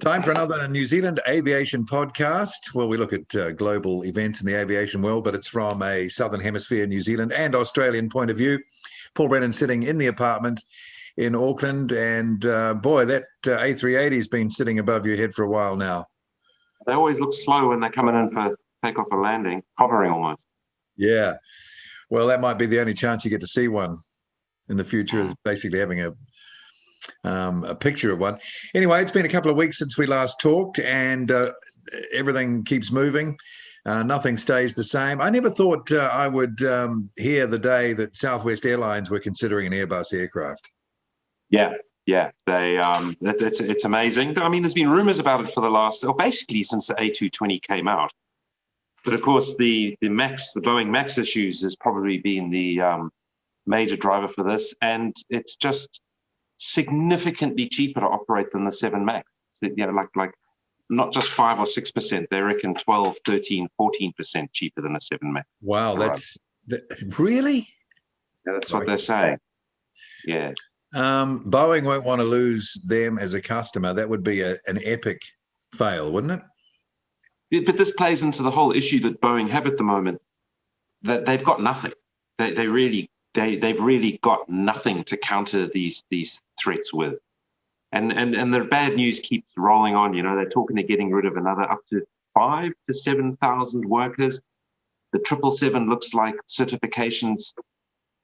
Time for another New Zealand Aviation Podcast. Well, we look at global events in the aviation world, but it's from a Southern Hemisphere, New Zealand and Australian point of view. Paul Brennan sitting in the apartment in Auckland, and boy, that A380 has been sitting above your head for a while now. They always look slow when they're coming in for takeoff or landing, hovering almost. Yeah. Well, that might be the only chance you get to see one in the future, is basically having a picture of one. Anyway, it's been a couple of weeks since we last talked, and everything keeps moving. Nothing stays the same. I never thought I would hear the day that Southwest Airlines were considering an Airbus aircraft. Yeah. It's amazing. I mean, there's been rumors about it for basically since the A220 came out. But of course, the Boeing MAX issues has probably been the major driver for this, and it's just significantly cheaper to operate than the 7 MAX. Like not just 5 or 6%, they reckon 12, 13, 14% cheaper than a 7 MAX. Wow, really? Yeah, that's what they're saying. Yeah. Boeing won't want to lose them as a customer. That would be an epic fail, wouldn't it? But this plays into the whole issue that Boeing have at the moment, that they've got nothing. They've really got nothing to counter these threats with. And the bad news keeps rolling on. You know, they're talking to getting rid of another up to 5,000 to 7,000 workers. The 777 looks like certification's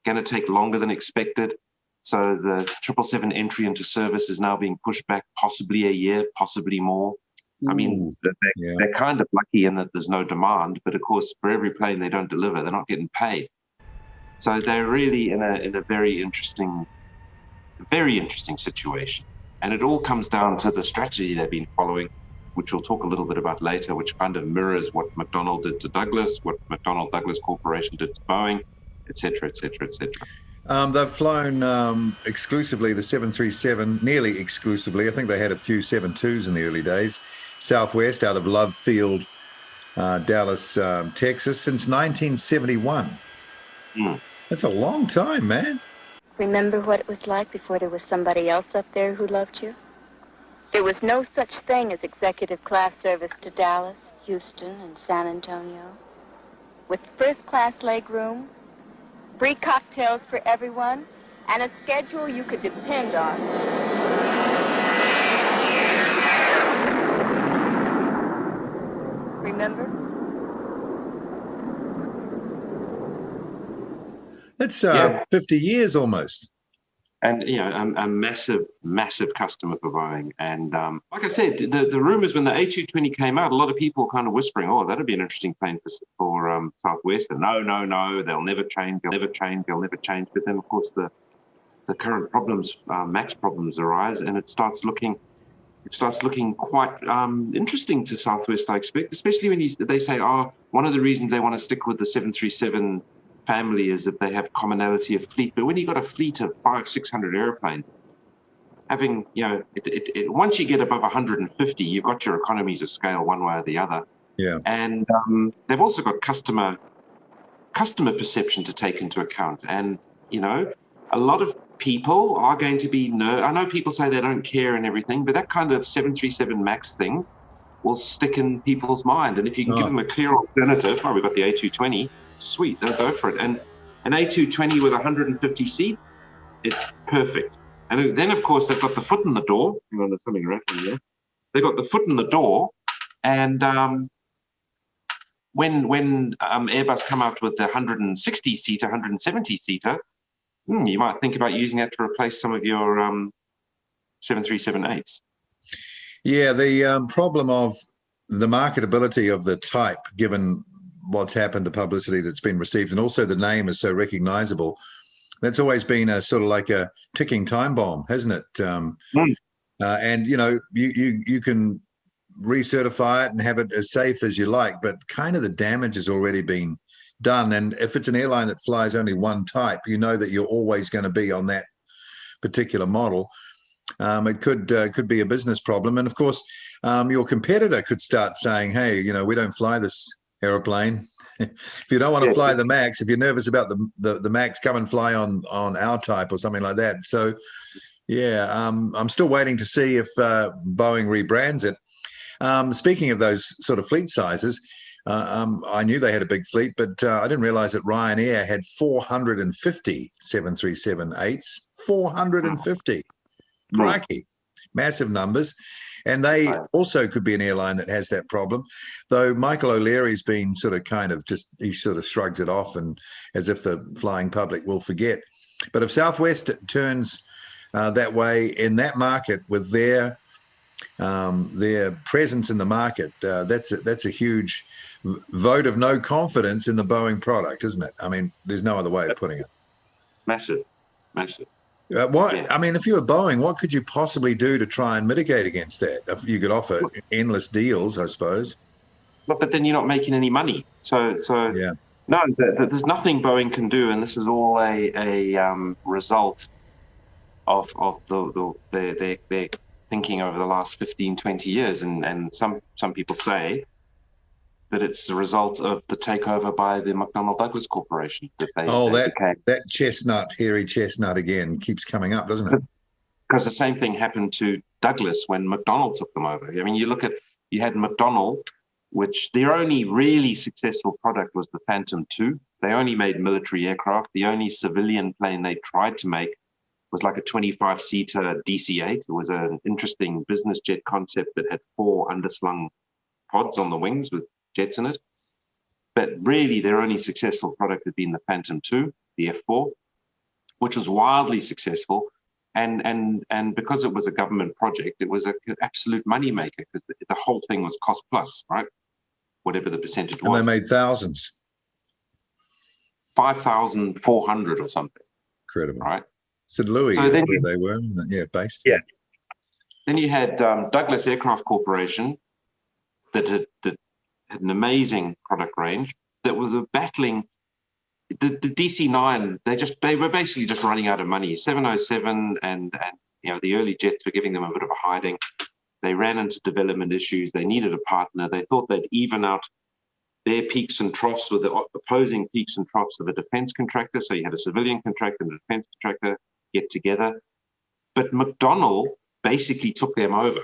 going to take longer than expected. So the 777 entry into service is now being pushed back possibly a year, possibly more. I mean, they're kind of lucky in that there's no demand, but of course, for every plane they don't deliver, they're not getting paid. So they're really in a very interesting situation. And it all comes down to the strategy they've been following, which we'll talk a little bit about later, which kind of mirrors what McDonnell did to Douglas, what McDonnell Douglas Corporation did to Boeing, et cetera, et cetera, et cetera. They've flown exclusively the 737, nearly exclusively. I think they had a few 72s in the early days. Southwest out of Love Field, Dallas, Texas, since 1971. That's a long time, man. Remember what it was like before there was somebody else up there who loved you? There was no such thing as executive class service to Dallas, Houston, and San Antonio. With first-class legroom, free cocktails for everyone, and a schedule you could depend on. Remember? That's 50 years almost. And, you know, a massive, massive customer for Boeing. And like I said, the rumors when the A220 came out, a lot of people were kind of whispering, oh, that'd be an interesting plane for Southwest. And no, they'll never change. But then, of course, the current problems, MAX problems arise, and it starts looking quite interesting to Southwest, I expect, especially when they say, one of the reasons they want to stick with the 737 family is that they have commonality of fleet. But when you've got a fleet of 500-600 airplanes, having, you know, once you get above 150, you've got your economies of scale one way or the other. Yeah. And they've also got customer perception to take into account. And, you know, a lot of people are going to be I know people say they don't care and everything, but that kind of 737 MAX thing will stick in people's mind. And if you can give them a clear alternative, we've got the A220, sweet, they'll go for it. And an A220 with 150 seats, it's perfect. And then, of course, they've got the foot in the door. Hang on, there's something rattling there. They've got the foot in the door. And when Airbus come out with the 160-seater, 170-seater, you might think about using that to replace some of your 737-8s. Yeah, the problem of the marketability of the type, given what's happened, the publicity that's been received, and also the name is so recognizable, that's always been a sort of like a ticking time bomb, hasn't it? And, you know, you can recertify it and have it as safe as you like, but kind of the damage has already been done. And if it's an airline that flies only one type, you know that you're always going to be on that particular model. It could be a business problem. And of course, your competitor could start saying, hey, you know, we don't fly this aeroplane. If you don't want to fly the MAX, if you're nervous about the MAX, come and fly on our type or something like that. So Yeah, I'm still waiting to see if Boeing rebrands it. Speaking of those sort of fleet sizes, I knew they had a big fleet, but I didn't realize that Ryanair had 450 737-8s. 450. Crikey. Massive numbers. And they also could be an airline that has that problem, though Michael O'Leary's been sort of he sort of shrugs it off and as if the flying public will forget. But if Southwest turns that way in that market with their presence in the market, that's a huge vote of no confidence in the Boeing product, isn't it? I mean, there's no other way of putting it. Massive. I mean, if you were Boeing, what could you possibly do to try and mitigate against that? If you could offer endless deals, I suppose. But then you're not making any money. So yeah. No, there's nothing Boeing can do, and this is all a result of their thinking over the last 15, 20 years. And some people say that it's a result of the takeover by the McDonnell Douglas Corporation. That chestnut, hairy chestnut again keeps coming up, doesn't it? Because the same thing happened to Douglas when McDonnell took them over. I mean, you had McDonnell, which their only really successful product was the Phantom II. They only made military aircraft. The only civilian plane they tried to make was like a 25-seater DC-8. It was an interesting business jet concept that had 4 underslung pods on the wings with jets in it. But really, their only successful product had been the Phantom II, the F4, which was wildly successful. And because it was a government project, it was an absolute moneymaker because the whole thing was cost plus, right? Whatever the percentage was. And they made thousands. 5,400 or something. Incredible. Right? St. Louis, where they were, based. Yeah. Then you had Douglas Aircraft Corporation that had an amazing product range that were battling the DC-9. They were basically just running out of money. 707 and the early jets were giving them a bit of a hiding. They ran into development issues. They needed a partner. They thought they'd even out their peaks and troughs with the opposing peaks and troughs of a defense contractor. So you had a civilian contractor and a defense contractor get together. But McDonnell basically took them over.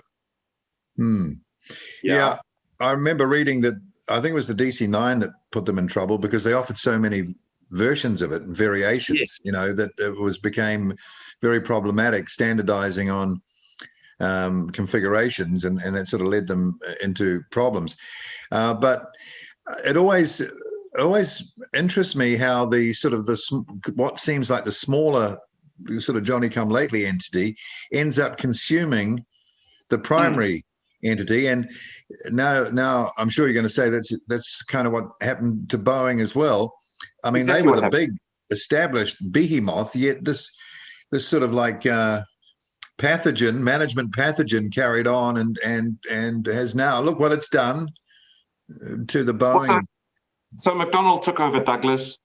Yeah. I remember reading that, I think it was the DC-9 that put them in trouble because they offered so many versions of it and variations, that it became very problematic standardizing on configurations, and that sort of led them into problems. But it always interests me how what seems like the smaller sort of Johnny-come-lately entity ends up consuming the primary entity. And now I'm sure you're going to say that's kind of what happened to Boeing as well. I mean, exactly, they were the big established behemoth, yet this sort of like management pathogen carried on and has now, look what it's done to the Boeing. So McDonnell took over Douglas.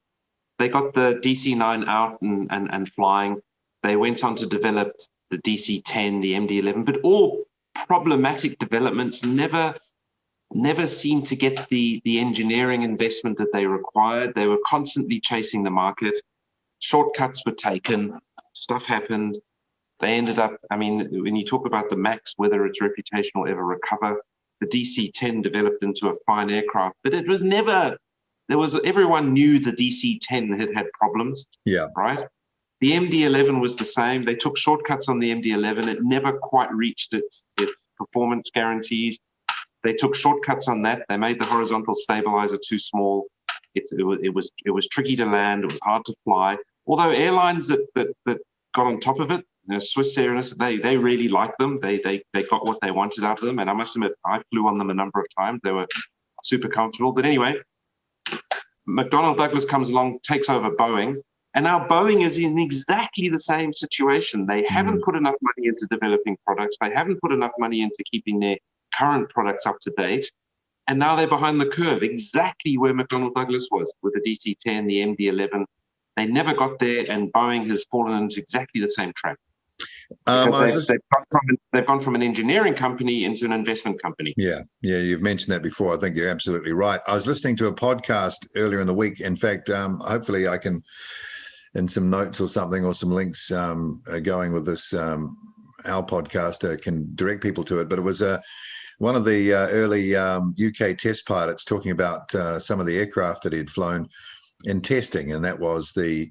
They got the DC-9 out and flying. They went on to develop the DC-10, the MD-11, but all problematic developments never seemed to get the engineering investment that they required. They were constantly chasing the market. Shortcuts were taken. Stuff happened. They ended up, I mean, when you talk about the MAX, whether its reputation will ever recover, the DC-10 developed into a fine aircraft, but it was never, everyone knew the DC-10 had problems. Yeah. Right? The MD-11 was the same. They took shortcuts on the MD-11. It never quite reached its performance guarantees. They took shortcuts on that. They made the horizontal stabilizer too small. It was tricky to land. It was hard to fly. Although airlines that got on top of it, Swiss Airlines, they really liked them. They got what they wanted out of them. And I must admit, I flew on them a number of times. They were super comfortable. But anyway, McDonnell Douglas comes along, takes over Boeing. And now Boeing is in exactly the same situation. They haven't put enough money into developing products. They haven't put enough money into keeping their current products up to date. And now they're behind the curve, exactly where McDonnell Douglas was with the DC-10, the MD-11. They never got there, and Boeing has fallen into exactly the same trap. They've gone from an engineering company into an investment company. Yeah, you've mentioned that before. I think you're absolutely right. I was listening to a podcast earlier in the week. In fact, hopefully I can in some notes or something, or some links going with this. Our podcaster can direct people to it, but it was one of the early UK test pilots talking about some of the aircraft that he'd flown in testing, and that was the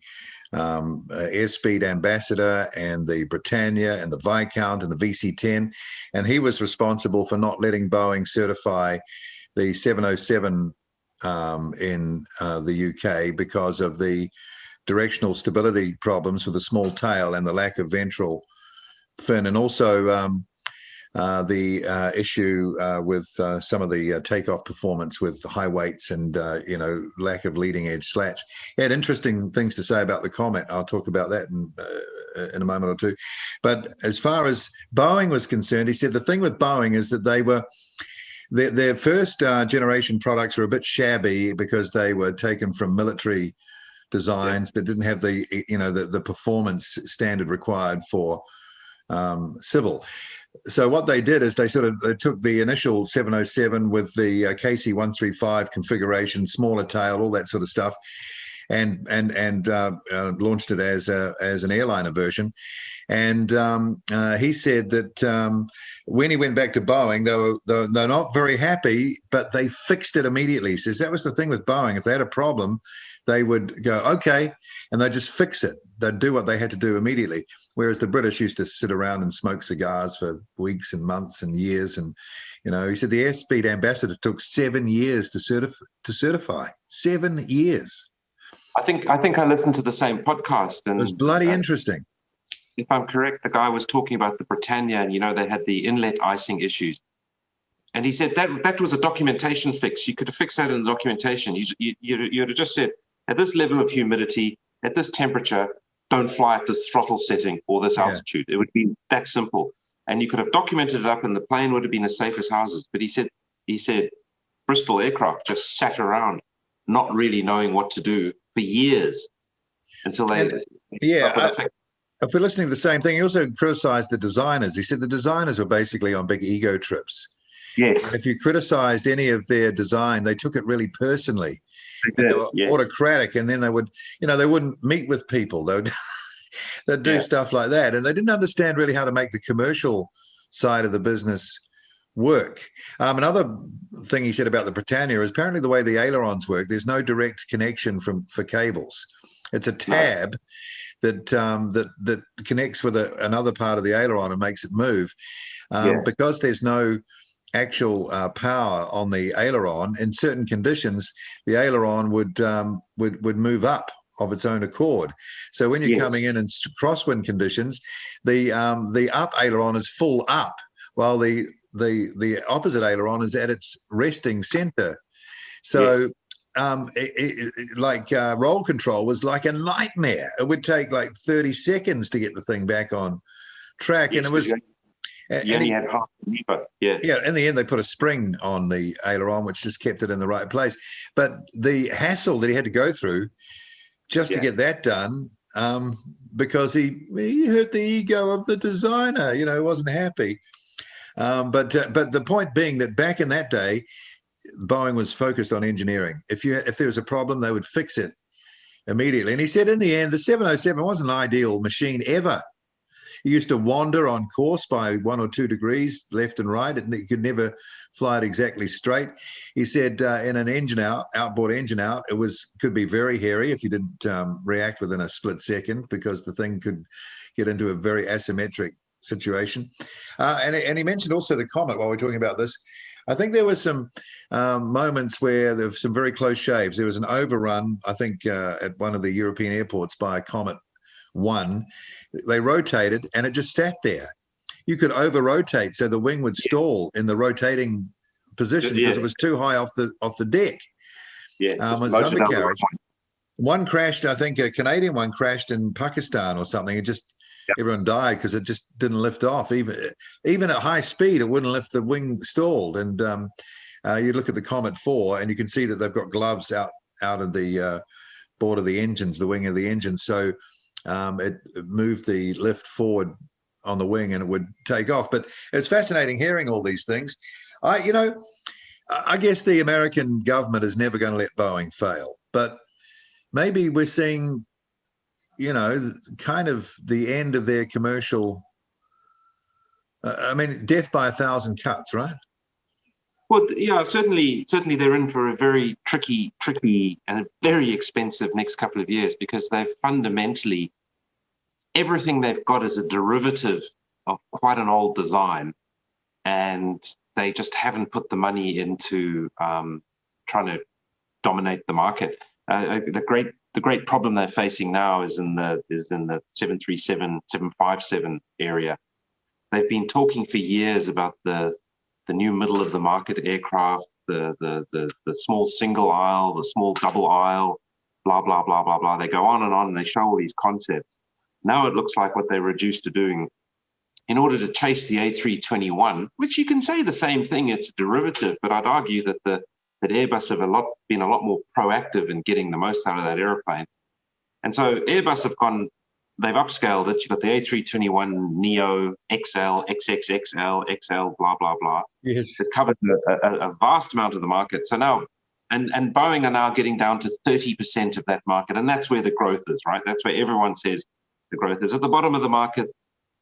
Airspeed Ambassador and the Britannia and the Viscount and the VC-10, and he was responsible for not letting Boeing certify the 707 in the UK because of the directional stability problems with the small tail and the lack of ventral fin, and also the issue with some of the takeoff performance with high weights and lack of leading edge slats. He had interesting things to say about the Comet. I'll talk about that in a moment or two. But as far as Boeing was concerned, he said the thing with Boeing is that they were their first generation products were a bit shabby because they were taken from military designs that didn't have the performance standard required for civil. So what they did is they took the initial 707 with the KC-135 configuration, smaller tail, all that sort of stuff, and launched it as an airliner version. And he said that when he went back to Boeing, they're not very happy, but they fixed it immediately. He says that was the thing with Boeing. If they had a problem, they would go, okay, and they'd just fix it. They'd do what they had to do immediately. Whereas the British used to sit around and smoke cigars for weeks and months and years. And, he said the Airspeed Ambassador took 7 years to certify. 7 years. I think I listened to the same podcast. And it was bloody interesting. If I'm correct, the guy was talking about the Britannia, and, they had the inlet icing issues. And he said that was a documentation fix. You could have fixed that in the documentation. You'd have just said, at this level of humidity, at this temperature, don't fly at this throttle setting or this altitude. It would be that simple. And you could have documented it up, and the plane would have been as safe as houses. But he said Bristol Aircraft just sat around not really knowing what to do for years until they... If we're listening to the same thing, he also criticized the designers. He said the designers were basically on big ego trips. Yes. If you criticized any of their design, they took it really personally. They were autocratic, and then they would, they wouldn't meet with people. They'd do stuff like that, and they didn't understand really how to make the commercial side of the business work. Another thing he said about the Britannia is apparently the way the ailerons work, there's no direct connection for cables. It's a tab that connects with another part of the aileron and makes it move. Because there's no actual power on the aileron, in certain conditions the aileron would move up of its own accord. So when you're coming in crosswind conditions, the up aileron is full up, while the opposite aileron is at its resting center. So roll control was like a nightmare. It would take like 30 seconds to get the thing back on track. And it was... You only had half the lever. Yeah, in the end, they put a spring on the aileron, which just kept it in the right place. But the hassle that he had to go through just to get that done, because he hurt the ego of the designer, wasn't happy. But the point being that back in that day, Boeing was focused on engineering. If there was a problem, they would fix it immediately. And he said in the end, the 707 wasn't an ideal machine ever. He used to wander on course by 1 or 2 degrees left and right, and he could never fly it exactly straight. He said in an outboard engine out, could be very hairy if you didn't react within a split second, because the thing could get into a very asymmetric situation. And he mentioned also the Comet while we're talking about this. I think there were some moments where there were some very close shaves. There was an overrun, I think, at one of the European airports by a Comet 1. They rotated and it just sat there. You could over rotate, so the wing would stall in the rotating position because it was too high off the deck. Undercarriage. One crashed, I think a Canadian one crashed in Pakistan or something. It just everyone died because it just didn't lift off. Even at high speed, it wouldn't lift. The wing stalled. And you look at the Comet 4 and you can see that they've got gloves out of the board of the engines, the wing of the engine. So it moved the lift forward on the wing and it would take off. But it's fascinating hearing all these things. I guess the American government is never going to let Boeing fail, but maybe we're seeing kind of the end of their commercial. I mean, death by 1,000 cuts, right? Well, yeah, certainly they're in for a very tricky and a very expensive next couple of years, because they've fundamentally, everything they've got is a derivative of quite an old design, and they just haven't put the money into trying to dominate the market. The great problem they're facing now is in the 737, 757 area. They've been talking for years about the new middle of the market aircraft, the small single aisle, the small double aisle, blah, blah, blah, blah, blah. They go on and they show all these concepts. Now it looks like what they're reduced to doing, in order to chase the A321, which you can say the same thing, it's a derivative, but I'd argue that Airbus have been a lot more proactive in getting the most out of that airplane. And so Airbus they've upscaled it. You've got the A321 Neo, XL, XXXL, XL, blah, blah, blah. Yes. It covers a vast amount of the market. So now, and Boeing are now getting down to 30% of that market. And that's where the growth is, right? That's where everyone says the growth is. At the bottom of the market,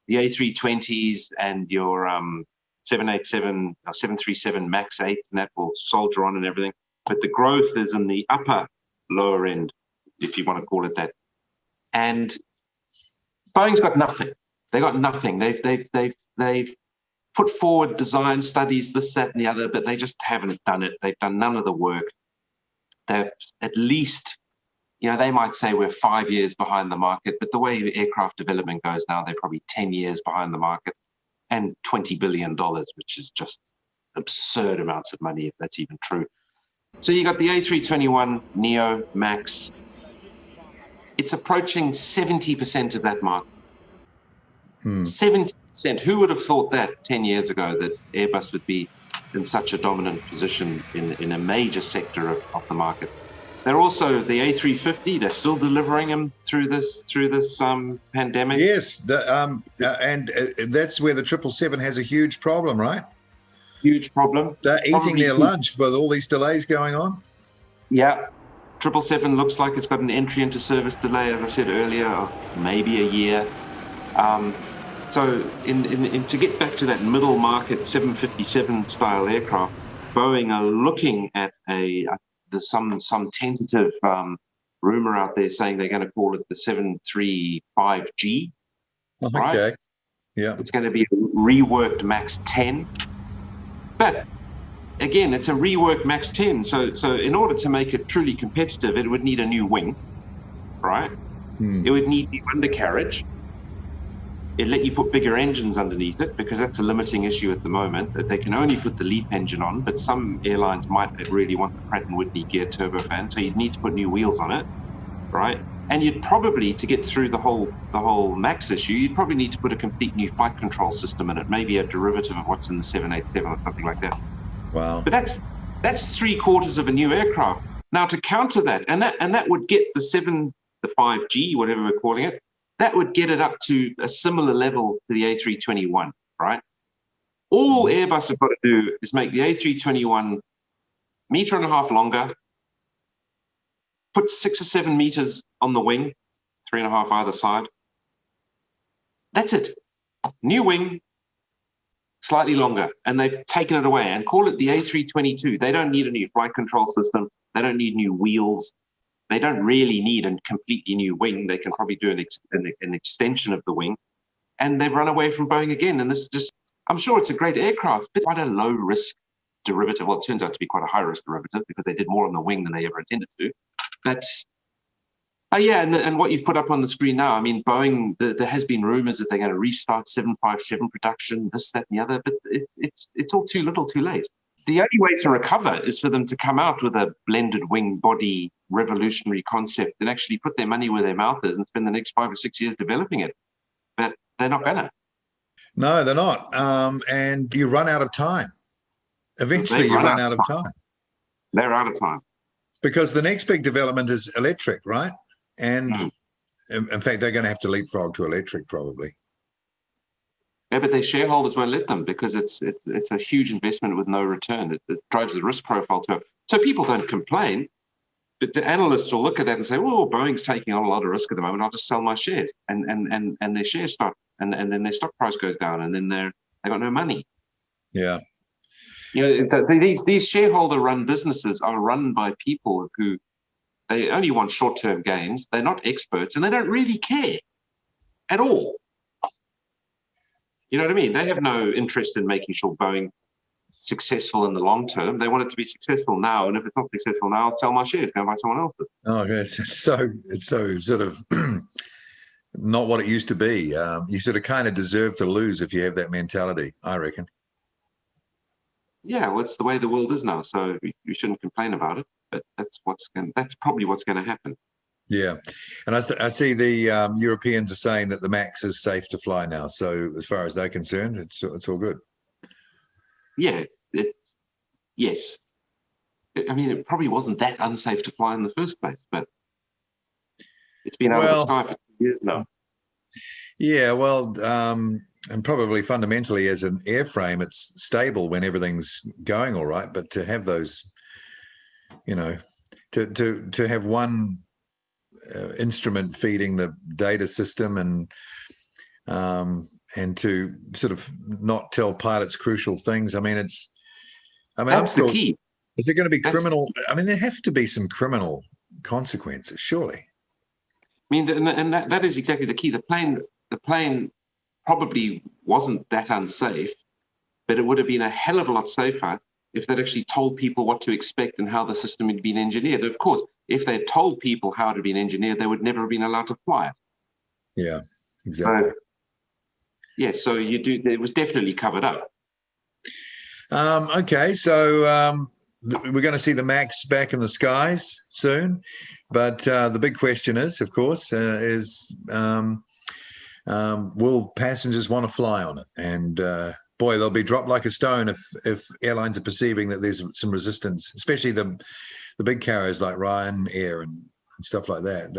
the A320s and your 787 or 737 MAX 8, and that will soldier on and everything. But the growth is in the lower end, if you want to call it that. And Boeing's got nothing. They got nothing. They've put forward design studies, this, that, and the other, but they just haven't done it. They've done none of the work. They're at least, they might say we're 5 years behind the market, but the way aircraft development goes now, they're probably 10 years behind the market, and $20 billion, which is just absurd amounts of money, if that's even true. So you got the A321 Neo MAX. It's approaching 70% of that market. 70%. Who would have thought that 10 years ago, that Airbus would be in such a dominant position in a major sector of the market? They're also the A350. They're still delivering them through this pandemic. Yes, and that's where the 777 has a huge problem, right? Huge problem. They're eating their lunch with all these delays going on. Yeah. 777 looks like it's got an entry into service delay, as I said earlier, of maybe a year. So to get back to that middle market 757 style aircraft, Boeing are looking at there's some tentative rumor out there saying they're going to call it the 735G. Okay. Right? Yeah. It's going to be a reworked MAX 10. But again, it's a reworked MAX 10. So in order to make it truly competitive, it would need a new wing, right? It would need new undercarriage. It'd let you put bigger engines underneath it, because that's a limiting issue at the moment, that they can only put the LEAP engine on, but some airlines might really want the Pratt & Whitney geared turbofan, so you'd need to put new wheels on it, right? And you'd probably, to get through the whole MAX issue, you'd probably need to put a complete new flight control system in it, maybe a derivative of what's in the 787 or something like that. Wow. But that's 3/4 of a new aircraft. Now, to counter that, and that would get the 5G, whatever we're calling it, that would get it up to a similar level to the A321, right? All Airbus have got to do is make the A321 meter and a half longer, put 6 or 7 meters on the wing, 3.5 either side. That's it. New wing, slightly longer, and they've taken it away and call it the A322. They don't need a new flight control system. They don't need new wheels. They don't really need a completely new wing. They can probably do an extension of the wing, and they've run away from Boeing again. And this is just, I'm sure it's a great aircraft, but quite a low risk derivative. Well, it turns out to be quite a high risk derivative, because they did more on the wing than they ever intended to. But yeah, and what you've put up on the screen now, I mean, Boeing, there has been rumors that they're going to restart 757 production, this, that, and the other, but it's all too little, too late. The only way to recover is for them to come out with a blended wing body revolutionary concept and actually put their money where their mouth is and spend the next 5 or 6 years developing it. But they're not going to. No, they're not. And you run out of time. Eventually, you run out of time. They're out of time. Because the next big development is electric, right? And in fact, they're going to have to leapfrog to electric probably. Yeah, but their shareholders won't let them, because it's a huge investment with no return. It drives the risk profile to it. So people don't complain. But the analysts will look at that and say, "Well, Boeing's taking on a lot of risk at the moment. I'll just sell my shares," and their shares start, and then their stock price goes down, and then they got no money. Yeah. These shareholder-run businesses are run by people who they only want short-term gains. They're not experts, and they don't really care at all. You know what I mean? They have no interest in making sure Boeing successful in the long term. They want it to be successful now, and if it's not successful now, I'll sell my shares, go and buy someone else's. Oh, okay. It's so sort of not what it used to be. You sort of kind of deserve to lose if you have that mentality, I reckon. Yeah, well, it's the way the world is now, so we shouldn't complain about it. But that's probably what's going to happen. Yeah, and I see the Europeans are saying that the MAX is safe to fly now. So as far as they're concerned, it's all good. Yeah, yes. I mean, it probably wasn't that unsafe to fly in the first place, but it's been out of the sky for 2 years now. Yeah, well, and probably fundamentally as an airframe, it's stable when everything's going all right. But to have those, to have one instrument feeding the data system and to sort of not tell pilots crucial things. I mean, that's the key. Is it going to be criminal? I mean, there have to be some criminal consequences, surely. I mean, and that is exactly the key. The plane probably wasn't that unsafe, but it would have been a hell of a lot safer if they'd actually told people what to expect and how the system had been engineered. Of course, if they'd told people how it had been engineered, they would never have been allowed to fly it. Yeah, exactly. So it was definitely covered up. Okay, so we're going to see the MAX back in the skies soon, but the big question is, of course, will passengers want to fly on it? And boy, they'll be dropped like a stone if airlines are perceiving that there's some resistance, especially the big carriers like Ryanair and stuff like that.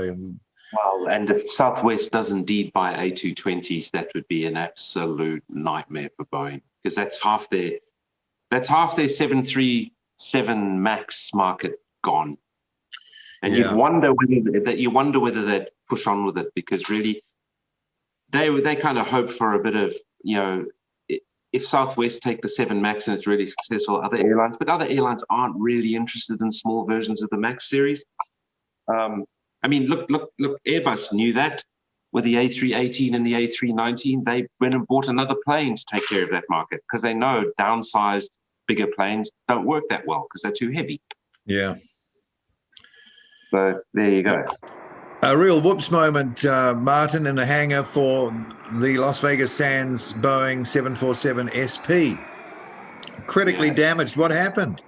Well, and if Southwest does indeed buy A220s, that would be an absolute nightmare for Boeing, because that's half their 737 MAX market gone. And you wonder whether they'd push on with it, because really they kind of hope for a bit of, if Southwest take the 7 MAX and it's really successful, other airlines aren't really interested in small versions of the MAX series. I mean, look, Airbus knew that with the A318 and the A319. They went and bought another plane to take care of that market, because they know downsized, bigger planes don't work that well because they're too heavy. Yeah. So there you go. A real whoops moment, Martin, in the hangar for the Las Vegas Sands Boeing 747 SP. Critically damaged. What happened?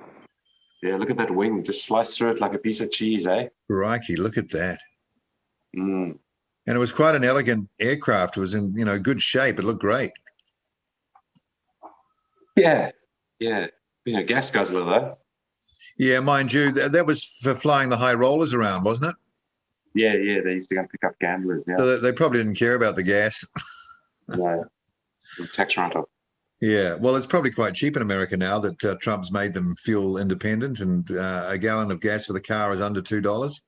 Yeah, look at that wing. Just sliced through it like a piece of cheese, eh? Crikey, look at that. Mm. And it was quite an elegant aircraft. It was in, good shape. It looked great. Yeah. Gas guzzler, though. Yeah, mind you, that was for flying the high rollers around, wasn't it? Yeah, they used to go and pick up gamblers. Yeah. So they probably didn't care about the gas. No, tax write-off. Yeah, well, it's probably quite cheap in America now that Trump's made them fuel independent, and a gallon of gas for the car is under $2.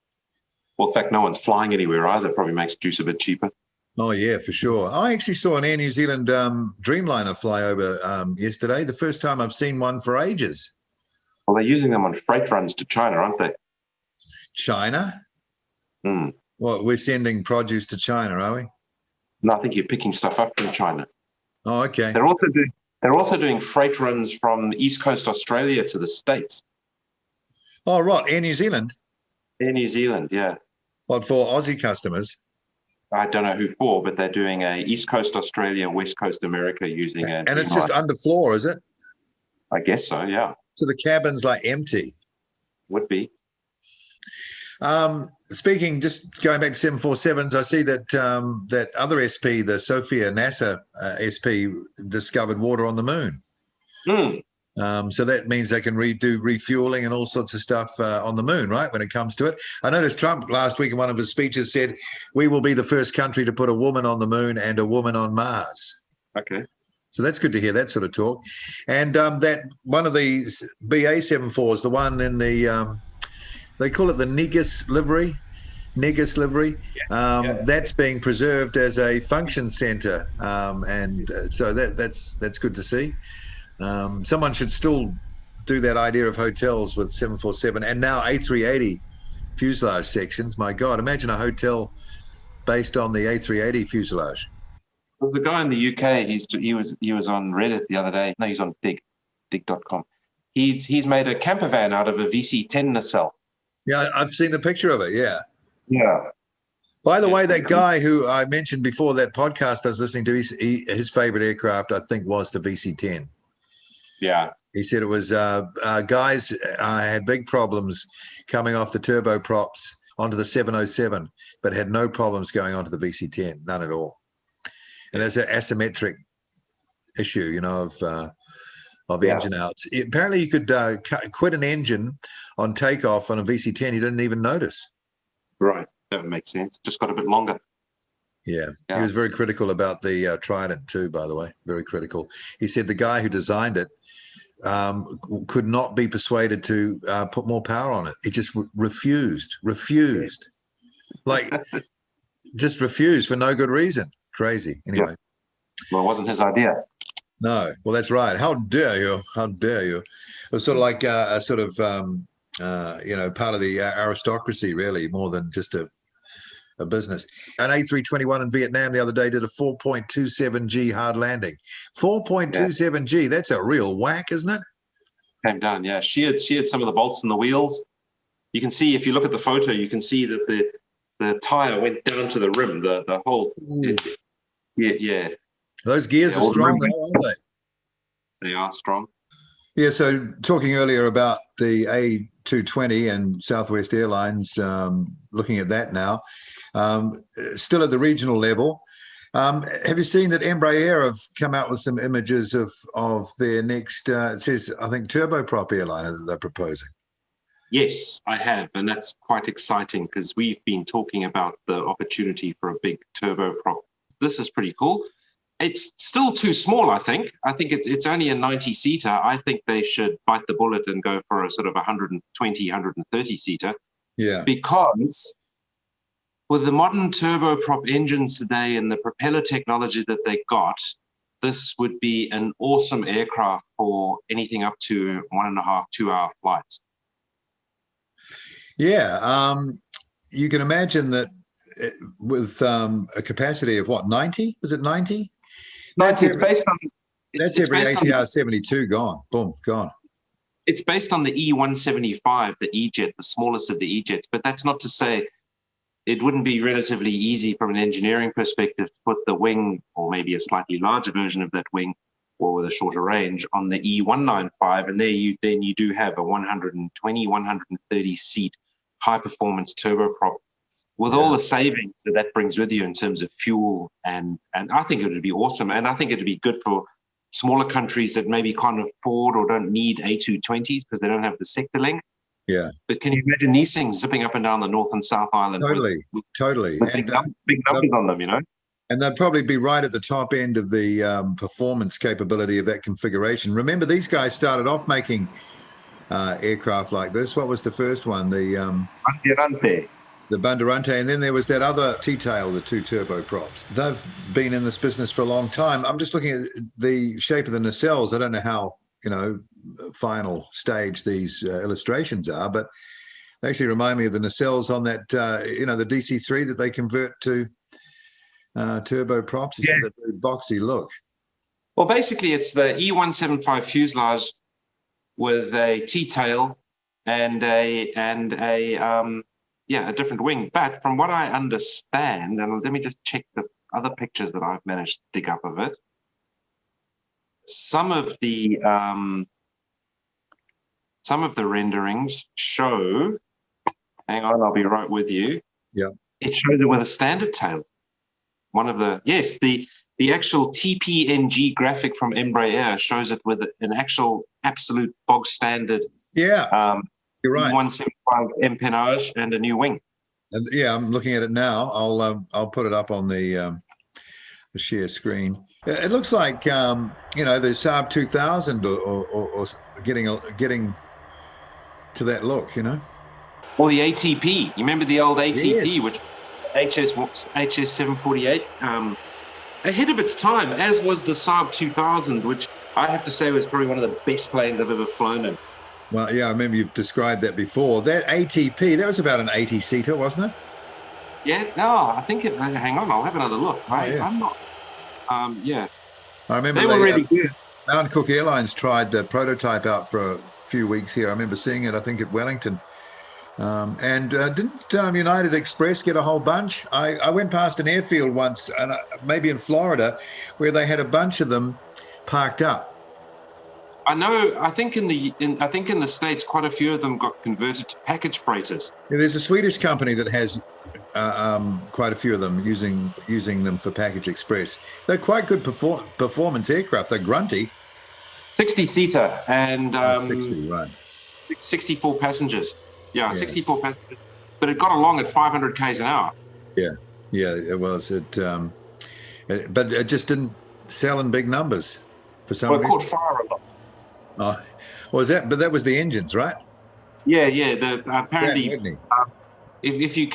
Well, in fact, no one's flying anywhere either. Probably makes juice a bit cheaper. Oh, yeah, for sure. I actually saw an Air New Zealand Dreamliner fly over yesterday. The first time I've seen one for ages. Well, they're using them on freight runs to China, aren't they? China? Mm. Well, we're sending produce to China, are we? No, I think you're picking stuff up from China. Oh, okay. They're also doing freight runs from East Coast Australia to the States. Oh, right. Air New Zealand? Air New Zealand, yeah. What, for Aussie customers? I don't know who for, but they're doing a East Coast Australia, West Coast America using a... And it's just underfloor, is it? I guess so, yeah. So the cabin's like empty? Would be. Speaking, just going back to 747s, I see that that other SP, the Sophia NASA SP, discovered water on the moon. Mm. So that means they can do refueling and all sorts of stuff on the moon, right, when it comes to it. I noticed Trump last week in one of his speeches said, we will be the first country to put a woman on the moon and a woman on Mars. Okay. So that's good to hear that sort of talk. And that one of the BA-74s, the one in the They call it the Negus livery. That's being preserved as a function center, so that's good to see. Someone should still do that idea of hotels with 747 and now A380 fuselage sections. My God, imagine a hotel based on the A380 fuselage. There's a guy in the UK. He was on Reddit the other day. No, he's on dig.com. He's made a camper van out of a VC-10 nacelle. Yeah, I've seen the picture of it. Yeah. Yeah. By the way, that guy who I mentioned before, that podcast I was listening to, his favorite aircraft, I think, was the VC-10. Yeah. He said it was guys had big problems coming off the turboprops onto the 707, but had no problems going onto the VC-10, none at all. And there's an asymmetric issue, of engine outs. Apparently, you could quit an engine on takeoff on a VC-10. You didn't even notice. Right. That would make sense. Just got a bit longer. Yeah. He was very critical about the Trident too, by the way. Very critical. He said the guy who designed it could not be persuaded to put more power on it. He just refused. Like, just refused for no good reason. Crazy. Anyway. Yeah. Well, it wasn't his idea. No. Well, that's right. How dare you? How dare you? It was sort of like a sort of, part of the aristocracy, really, more than just a business. An A321 in Vietnam the other day did a 4.27G hard landing. 4.27G, that's a real whack, isn't it? Came down, yeah. She had some of the bolts in the wheels. You can see, if you look at the photo, you can see that the tire went down to the rim, the whole... Yeah. Those gears are strong, though, aren't they? They are strong. Yeah, so talking earlier about the A220 and Southwest Airlines, looking at that now, still at the regional level. Have you seen that Embraer have come out with some images of their next, it says, I think, turboprop airliner that they're proposing? Yes, I have, and that's quite exciting because we've been talking about the opportunity for a big turboprop. This is pretty cool. It's still too small, I think. I think it's only a 90-seater. I think they should bite the bullet and go for a sort of 120, 130-seater. Yeah. Because with the modern turboprop engines today and the propeller technology that they got, this would be an awesome aircraft for anything up to 1.5, 2-hour flights. Yeah. You can imagine that with a capacity of what, 90? Was it 90? That's every ATR 72 gone. Boom, gone. It's based on the E175, the E-jet, the smallest of the E-jets. But that's not to say it wouldn't be relatively easy from an engineering perspective to put the wing, or maybe a slightly larger version of that wing, or with a shorter range, on the E195. And then you do have a 120, 130-seat high-performance turboprop with all the savings that brings with you in terms of fuel. And I think it would be awesome. And I think it would be good for smaller countries that maybe can't afford or don't need A220s because they don't have the sector length. Yeah. But can you imagine these things zipping up and down the North and South Island? Totally. With big numbers on them, And they'd probably be right at the top end of the performance capability of that configuration. Remember, these guys started off making aircraft like this. What was the first one? The Bandeirante, and then there was that other T-tail, the two turboprops. They've been in this business for a long time. I'm just looking at the shape of the nacelles. I don't know how, final stage these illustrations are, but they actually remind me of the nacelles on that, the DC-3 that they convert to turboprops. It's got that very boxy look. Well, basically, it's the E175 fuselage with a T-tail and a different wing. But from what I understand, and let me just check the other pictures that I've managed to dig up of it. Some of the renderings show, hang on, I'll be right with you. Yeah. It shows it with a standard tail. The actual TPNG graphic from Embraer shows it with an actual absolute bog standard. Yeah. You're right. 175 empennage and a new wing. Yeah, I'm looking at it now. I'll put it up on the share screen. It looks like the Saab 2000 or getting to that look. Or the ATP. You remember the old ATP, Yes. which HS 748, ahead of its time, as was the Saab 2000, which I have to say was probably one of the best planes I've ever flown in. Well, yeah, I remember you've described that before. That ATP, that was about an 80-seater, wasn't it? Yeah, no, I think it. Hang on, I'll have another look. Yeah. I'm not. Yeah. I remember They were really good. Mount Cook Airlines tried the prototype out for a few weeks here. I remember seeing it, I think, at Wellington. Didn't United Express get a whole bunch? I went past an airfield once, and maybe in Florida, where they had a bunch of them parked up. I know. I think in the States, quite a few of them got converted to package freighters. Yeah, there's a Swedish company that has quite a few of them using them for package express. They're quite good performance aircraft. They're grunty. 60-seater and 60, right? 64 passengers. Yeah, 64 passengers. But it got along at 500 k's an hour. Yeah, it was. But it just didn't sell in big numbers for some reason. It caught fire a lot. Oh, was that? But that was the engines, right? Yeah. Apparently, Yeah, if you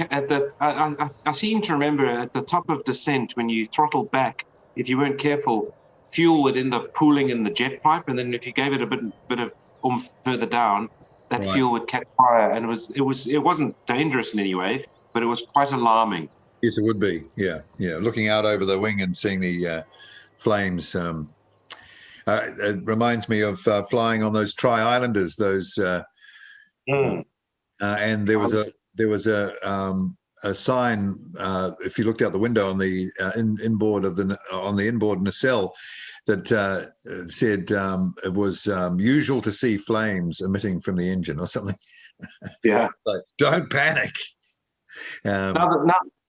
I seem to remember at the top of descent when you throttled back, if you weren't careful, fuel would end up pooling in the jet pipe, and then if you gave it a bit of oomph further down, that fuel would catch fire, and it wasn't dangerous in any way, but it was quite alarming. Yes, it would be. Yeah. Looking out over the wing and seeing the flames. It reminds me of flying on those Tri-Islanders. Those, and there was a sign. If you looked out the window on the inboard on the inboard nacelle, that said it was usual to see flames emitting from the engine or something. Yeah. Like, don't panic.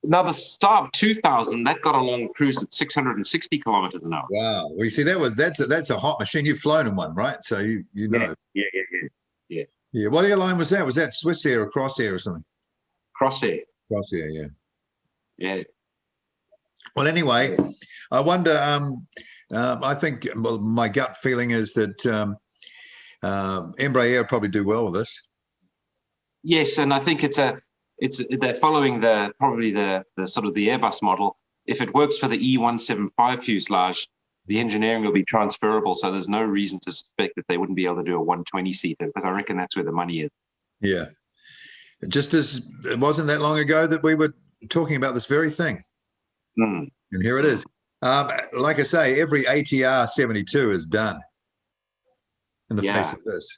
Now the Saab 2000, that got along cruise at 660 kilometers an hour. Wow. Well, you see, that's a hot machine. You've flown in one, right? So you know. Yeah. What airline was that? Was that Swiss Air or Crossair or something? Crossair. Crossair, yeah. Yeah. Well, anyway, I wonder. I think my gut feeling is that Embraer probably do well with this. Yes, and I think they're following probably the sort of the Airbus model. If it works for the E175 fuselage, the engineering will be transferable. So there's no reason to suspect that they wouldn't be able to do a 120-seater, because I reckon that's where the money is. Yeah. Just as it wasn't that long ago that we were talking about this very thing. And here it is. Like I say, every ATR 72 is done in the face of this.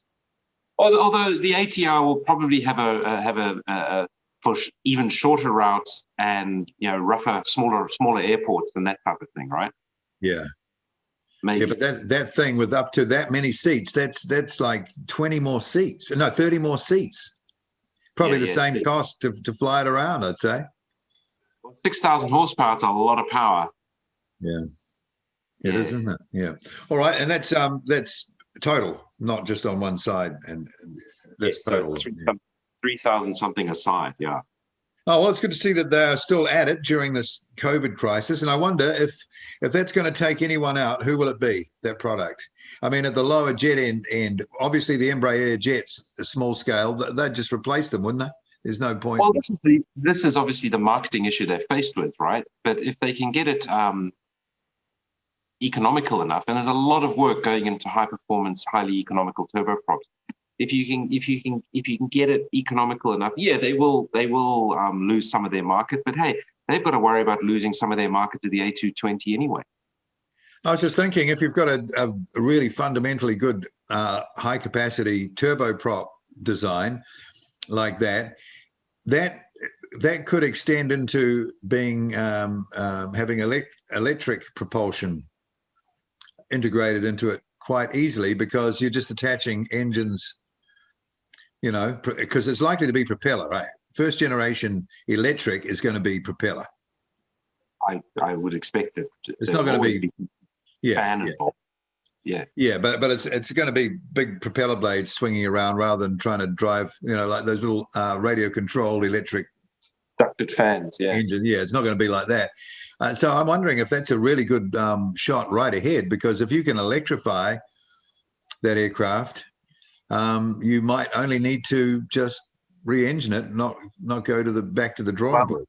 Although the ATR will probably have a for even shorter routes and rougher, smaller airports and that type of thing, right? Yeah. Maybe. Yeah, but that thing with up to that many seats, that's like 20 more seats. No, 30 more seats. Probably the same cost to fly it around, I'd say. 6,000 horsepower is a lot of power. Yeah. It is, isn't it? Yeah. All right, and that's total, not just on one side, and that's total. So 3,000 something aside, yeah. Oh, well, it's good to see that they're still at it during this COVID crisis. And I wonder if that's going to take anyone out, who will it be, that product? I mean, at the lower jet end, obviously the Embraer jets, a small scale, they'd just replace them, wouldn't they? There's no point. Well, this is obviously the marketing issue they're faced with, right? But if they can get it economical enough, and there's a lot of work going into high performance, highly economical turboprops. If you can get it economical enough, they will lose some of their market. But hey, they've got to worry about losing some of their market to the A220 anyway. I was just thinking, if you've got a really fundamentally good high capacity turboprop design like that could extend into being having electric propulsion integrated into it quite easily, because you're just attaching engines. Because it's likely to be propeller, right? First generation electric is going to be propeller. I would expect that. It's not going to be fan involved. But it's going to be big propeller blades swinging around rather than trying to drive, like those little radio controlled electric ducted fans. Engine. It's not going to be like that. So I'm wondering if that's a really good shot right ahead, because if you can electrify that aircraft, you might only need to just re-engine it, not go to the back to the drawing board.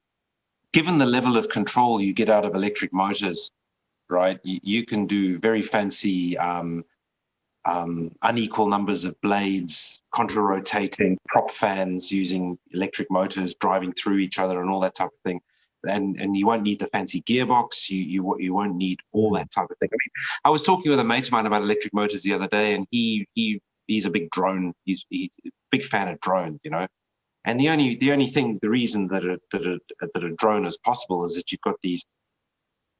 Given the level of control you get out of electric motors, right? You can do very fancy unequal numbers of blades, contra-rotating prop fans using electric motors driving through each other and all that type of thing. And you won't need the fancy gearbox. You won't need all that type of thing. I mean, I was talking with a mate of mine about electric motors the other day, and he's a big drone. He's a big fan of drones, you know. And the reason that a drone is possible is that you've got these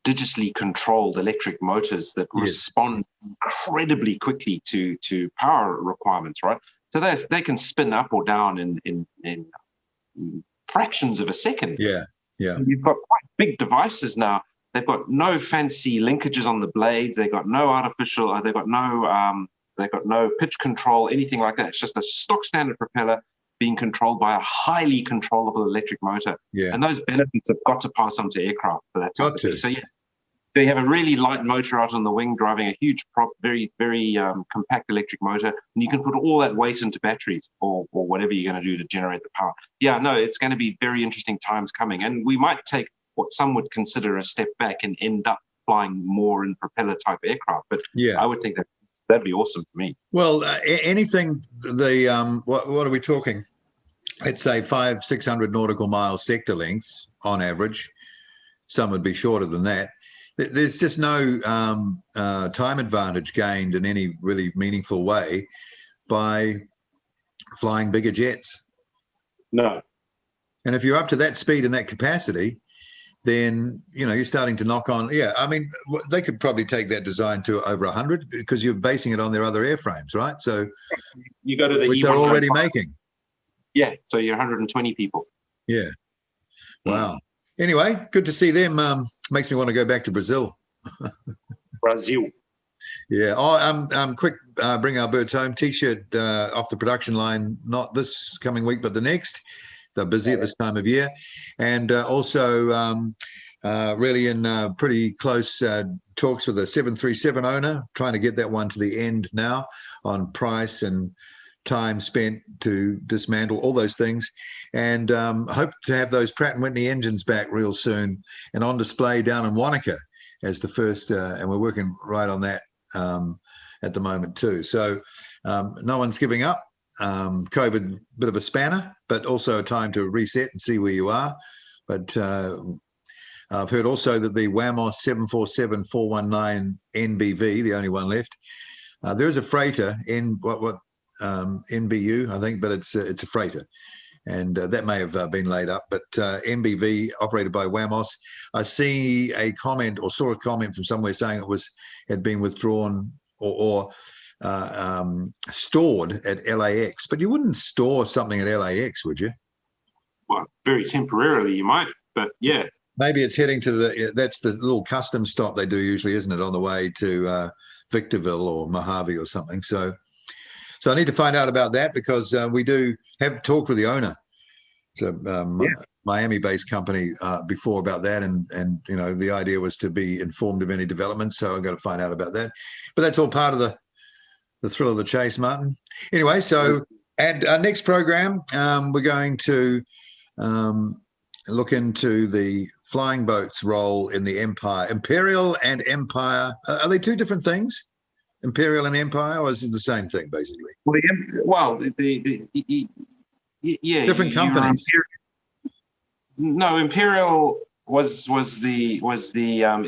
digitally controlled electric motors that respond incredibly quickly to power requirements, right? So they can spin up or down in fractions of a second. Yeah. And you've got quite big devices now. They've got no fancy linkages on the blades. They've got no artificial. They've got no pitch control, anything like that. It's just a stock standard propeller being controlled by a highly controllable electric motor. Yeah. And those benefits have got to pass on to aircraft for that type of thing. So you have a really light motor out on the wing driving a huge very, very compact electric motor, and you can put all that weight into batteries or whatever you're going to do to generate the power. Yeah, no, it's going to be very interesting times coming, and we might take what some would consider a step back and end up flying more in propeller type aircraft. But I would think that'd be awesome for me. Well, anything, what are we talking? Let's say 500-600 nautical mile sector lengths on average. Some would be shorter than that. There's just no time advantage gained in any really meaningful way by flying bigger jets. No. And if you're up to that speed and that capacity, then, you know, you're starting to knock on. Yeah, I mean, they could probably take that design to over 100 because you're basing it on their other airframes, right? So you go to the which they're already making. Yeah, so you're 120 people. Yeah. Wow. Anyway, good to see them. Makes me want to go back to Brazil. Brazil. Yeah. Oh, quick, bring our birds home T-shirt off the production line, not this coming week, but the next. They're busy at this time of year. And also really in pretty close talks with a 737 owner, trying to get that one to the end now on price and time spent to dismantle all those things, and hope to have those Pratt & Whitney engines back real soon and on display down in Wanaka as the first, and we're working right on that at the moment too. So no one's giving up. COVID, bit of a spanner, but also a time to reset and see where you are. But I've heard also that the WAMOS 747-419 NBV, the only one left, there is a freighter in NBU, I think, but it's a freighter, and that may have been laid up. But NBV operated by WAMOS, I see a comment or saw a comment from somewhere saying it had been withdrawn or stored at LAX. But you wouldn't store something at LAX, would you? Well, very temporarily you might, but yeah. Maybe it's heading to that's the little custom stop they do usually, isn't it, on the way to Victorville or Mojave or something. So I need to find out about that, because we do have talked with the owner. It's a Miami-based company before about that, and you know, the idea was to be informed of any developments. So I've got to find out about that. But that's all part of the thrill of the chase, Martin. Anyway, so and our next program, we're going to look into the flying boat's role in the Empire. Imperial and Empire, are they two different things? Imperial and Empire, or is it the same thing basically? Different companies. No, Imperial was the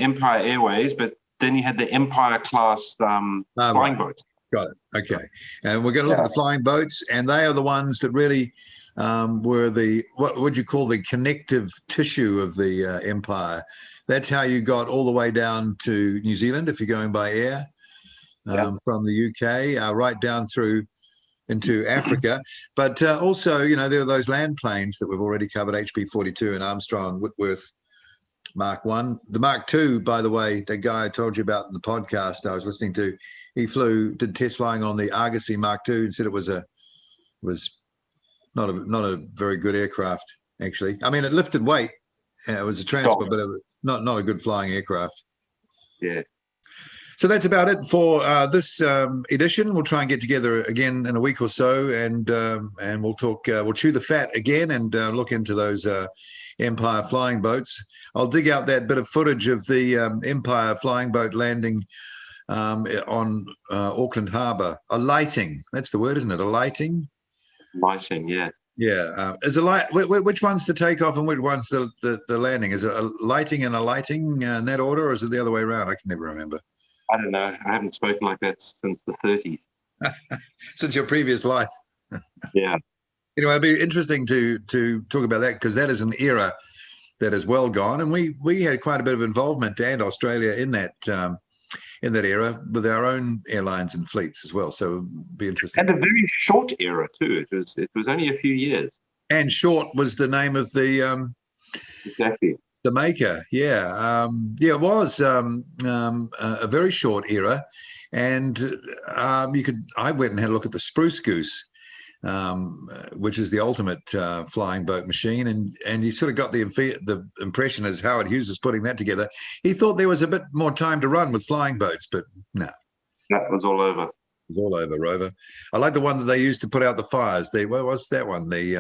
Empire Airways, but then you had the Empire class flying boats. Got it. Okay, and we're going to look at the flying boats, and they are the ones that really were what would you call the connective tissue of the Empire. That's how you got all the way down to New Zealand if you're going by air. From the UK, right down through into Africa. But also, you know, there are those land planes that we've already covered, HP-42 and Armstrong, Whitworth, Mark 1. The Mark 2, by the way, the guy I told you about in the podcast I was listening to, he did test flying on the Argosy Mark 2 and said it was not a very good aircraft, actually. I mean, it lifted weight. It was a transport, but it was not a good flying aircraft. Yeah. So that's about it for this edition. We'll try and get together again in a week or so, and we'll talk. We'll chew the fat again and look into those Empire flying boats. I'll dig out that bit of footage of the Empire flying boat landing on Auckland Harbour. Alighting. That's the word, isn't it? Alighting. Lighting, yeah. Yeah. Is a light? Which one's the takeoff and which one's the landing? Is it a lighting and a lighting in that order, or is it the other way around? I can never remember. I don't know. I haven't spoken like that since the 30s. Since your previous life. Yeah. Anyway, it'd be interesting to talk about that, because that is an era that is well gone, and we had quite a bit of involvement, and Australia, in that era with our own airlines and fleets as well. So it'd be interesting. And a very short era too. It was only a few years. And Short was the name of the exactly. The maker, yeah. It was a very short era, and I went and had a look at the Spruce Goose, which is the ultimate flying boat machine, and you sort of got the impression, as Howard Hughes was putting that together, he thought there was a bit more time to run with flying boats, but no. That was all over. It was all over, Rover. I like the one that they used to put out the fires. What was that one? The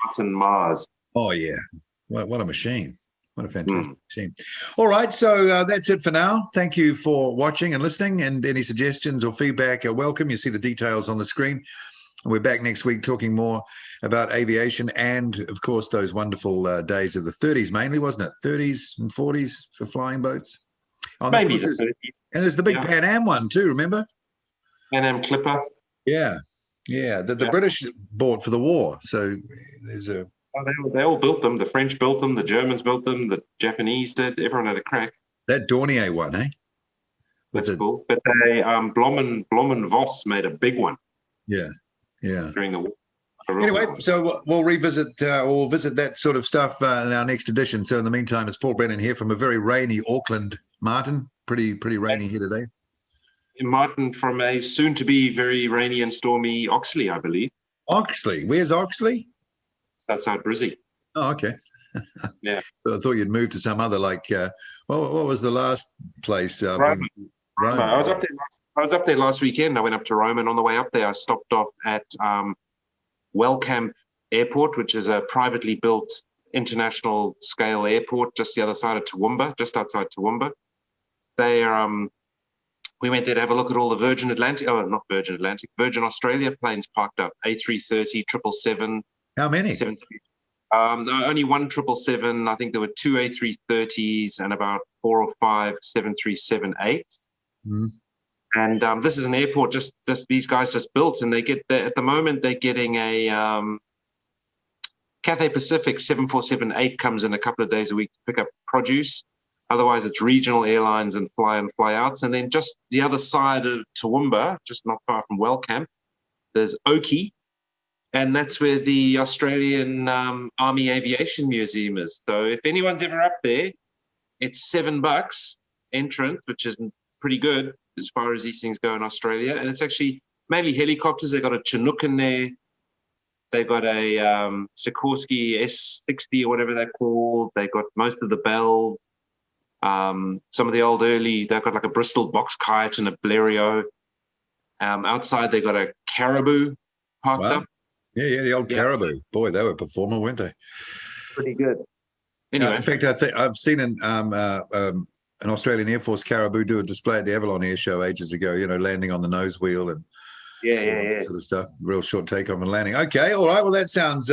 Hudson Mars. Oh yeah, what a machine. What a fantastic machine. All right, so that's it for now. Thank you for watching and listening, and any suggestions or feedback are welcome. You see the details on the screen. We're back next week talking more about aviation and, of course, those wonderful days of the 30s mainly, wasn't it? 30s and 40s for flying boats. Maybe the 30s. And there's the big Pan Am one too, remember? Pan Am Clipper. Yeah. The British bought for the war. So there's a... Oh, they all built them. The French built them. The Germans built them. The Japanese did. Everyone had a crack. That Dornier one, eh? That's cool. But they, Blom and Voss made a big one. Yeah. During the war. Anyway, so we'll revisit or visit that sort of stuff in our next edition. So in the meantime, it's Paul Brennan here from a very rainy Auckland. Martin, pretty rainy here today. Martin from a soon-to-be very rainy and stormy Oxley, I believe. Oxley? Where's Oxley? Outside Brizzy. Oh, okay. Yeah. So I thought you'd moved to some other, like, what was the last place? Roma. I was up there last weekend. I went up to Rome, and on the way up there, I stopped off at Wellcamp Airport, which is a privately built international scale airport just the other side of Toowoomba, just outside Toowoomba. We went there to have a look at all the Virgin Australia planes parked up, A330, 777. How many? No, only one 777. I think there were two A330s and about 4 or 5 737-8s. And this is an airport these guys just built, and at the moment they're getting a Cathay Pacific 747-8 comes in a couple of days a week to pick up produce. Otherwise, it's regional airlines and fly in, fly outs. And then just the other side of Toowoomba, just not far from Wellcamp, there's Oki. And that's where the Australian Army Aviation Museum is. So if anyone's ever up there, it's $7 entrance, which is pretty good as far as these things go in Australia. And it's actually mainly helicopters. They've got a Chinook in there. They've got a Sikorsky S60 or whatever they're called. They've got most of the Bells. Some of the old early, they've got like a Bristol box kite and a Blériot. Outside, they've got a Caribou parked up. Yeah, the old Caribou. Boy, they were a performer, weren't they? Pretty good. Anyway. In fact, I've seen an Australian Air Force Caribou do a display at the Avalon Air Show ages ago, landing on the nose wheel and sort of stuff. Real short takeoff and landing. Okay, all right. Well, that sounds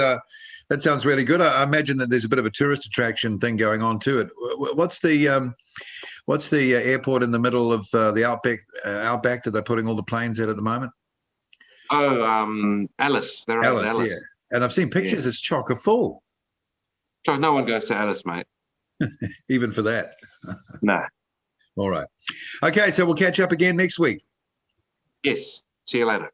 really good. I imagine that there's a bit of a tourist attraction thing going on to it. What's the airport in the middle of the outback that they're putting all the planes at the moment? Oh, Alice. They're at Alice. Yeah. And I've seen pictures. It's chocker full. So no one goes to Alice, mate. Even for that. No. All right. Okay, so we'll catch up again next week. Yes. See you later.